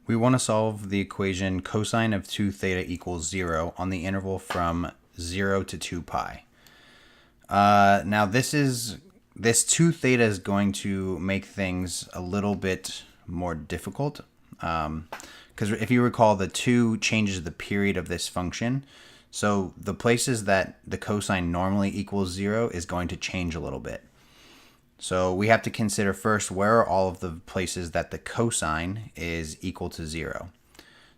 We want to solve the equation cosine of 2 theta equals 0 on the interval from 0 to 2 pi. Now this 2 theta is going to make things a little bit more difficult because if you recall, the 2 changes the period of this function. So the places that the cosine normally equals 0 is going to change a little bit. So we have to consider first, where are all of the places that the cosine is equal to 0.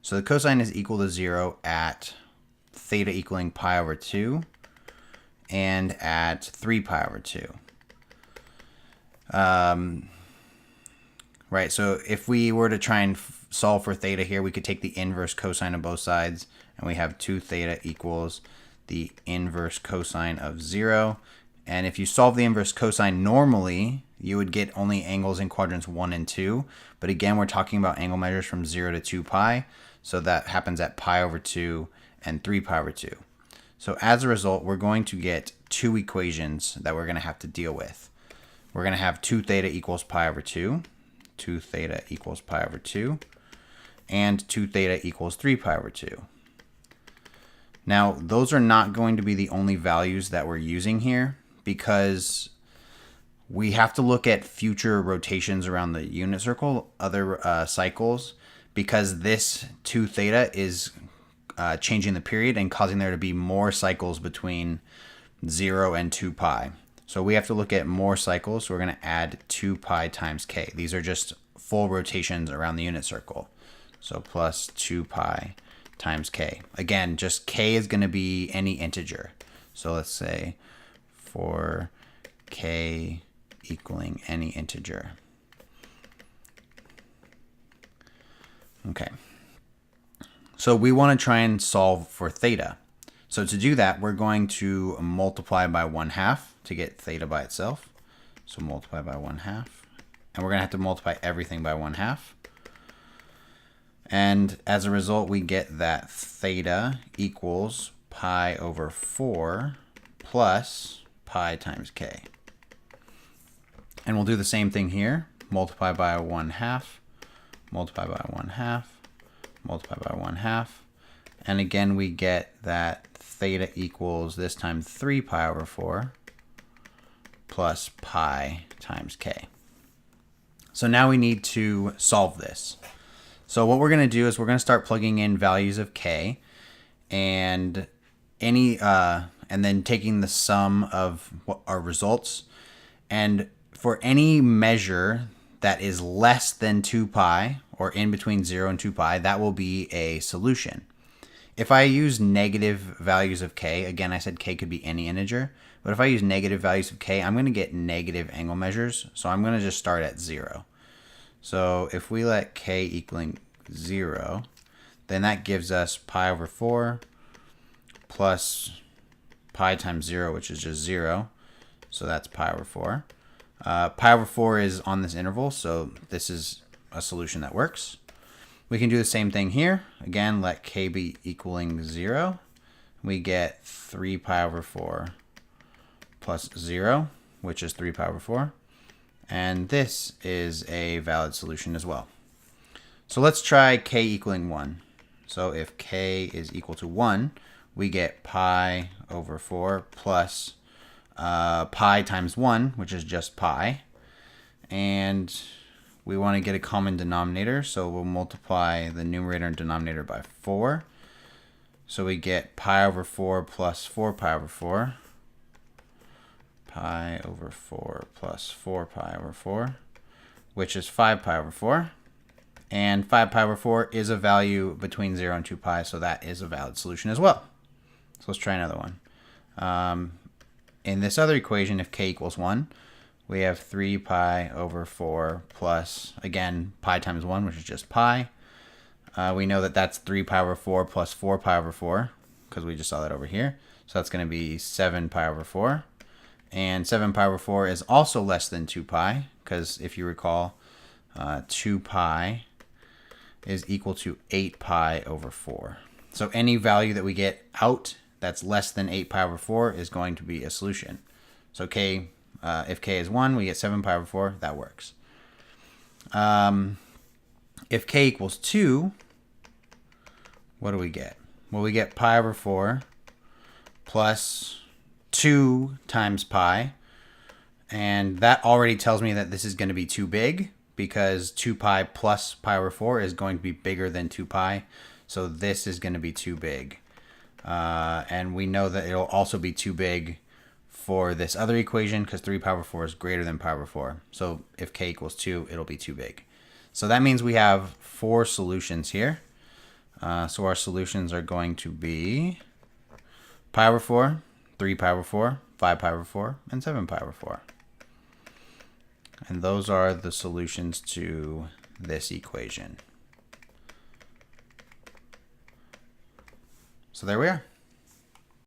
So the cosine is equal to 0 at theta equaling pi over 2 and at 3 pi over 2. Right, so if we were to try and solve for theta here, we could take the inverse cosine of both sides, and we have 2 theta equals the inverse cosine of 0. And if you solve the inverse cosine normally, you would get only angles in quadrants 1 and 2. But again, we're talking about angle measures from 0 to 2 pi. So that happens at pi over 2 and 3 pi over 2. So as a result, we're going to get two equations that we're going to have to deal with. We're going to have 2 theta equals pi over 2. 2 theta equals pi over 2. And 2 theta equals 3 pi over 2. Now, those are not going to be the only values that we're using here, because we have to look at future rotations around the unit circle, other cycles, because this 2 theta is changing the period and causing there to be more cycles between 0 and 2 pi. So we have to look at more cycles. So we're going to add 2 pi times k. These are just full rotations around the unit circle. So plus 2 pi times k. Again, just k is going to be any integer. So let's say for k equaling any integer. Okay. So we want to try and solve for theta. So to do that, we're going to multiply by 1/2 to get theta by itself. So multiply by 1/2. And we're going to have to multiply everything by 1/2. And as a result, we get that theta equals pi over 4 plus pi times k. And we'll do the same thing here. Multiply by 1/2, multiply by 1/2, multiply by 1/2. And again, we get that theta equals, this time, 3 pi over 4 plus pi times k. So now we need to solve this. So what we're going to do is we're going to start plugging in values of k, and then taking the sum of our results. And for any measure that is less than 2 pi, or in between 0 and 2 pi, that will be a solution. If I use negative values of k, again, I said k could be any integer, but if I use negative values of k, I'm going to get negative angle measures. So I'm going to just start at 0. So if we let k equaling 0, then that gives us pi over 4 plus pi times 0, which is just 0. So that's pi over 4. Pi over 4 is on this interval, so this is a solution that works. We can do the same thing here. Again, let k be equaling 0. We get 3 pi over 4 plus 0, which is 3 pi over 4. And this is a valid solution as well. So let's try k equaling 1. So if k is equal to 1, we get pi over 4 plus pi times 1, which is just pi. And we want to get a common denominator, so we'll multiply the numerator and denominator by 4. So we get pi over 4 plus 4 pi over 4. Pi over 4 plus 4 pi over 4, which is 5 pi over 4. And 5 pi over 4 is a value between 0 and 2 pi, so that is a valid solution as well. So let's try another one. In this other equation, if k equals 1, we have 3 pi over 4 plus, again, pi times 1, which is just pi. We know that that's 3 pi over 4 plus 4 pi over 4, because we just saw that over here. So that's going to be 7 pi over 4. And 7 pi over 4 is also less than 2 pi, because if you recall, 2 pi is equal to 8 pi over 4. So any value that we get out that's less than 8 pi over 4 is going to be a solution. So if k is 1, we get 7 pi over 4. That works. If k equals 2, what do we get? Well, we get pi over 4 plus 2 times pi. And that already tells me that this is going to be too big, because 2 pi plus pi over 4 is going to be bigger than 2 pi. So this is going to be too big. And we know that it'll also be too big for this other equation, because 3 pi over 4 is greater than pi over 4. So if k equals 2, it'll be too big. So that means we have 4 solutions here. So our solutions are going to be pi over 4, 3 pi over 4, 5 pi over 4, and 7 pi over 4. And those are the solutions to this equation. So there we are.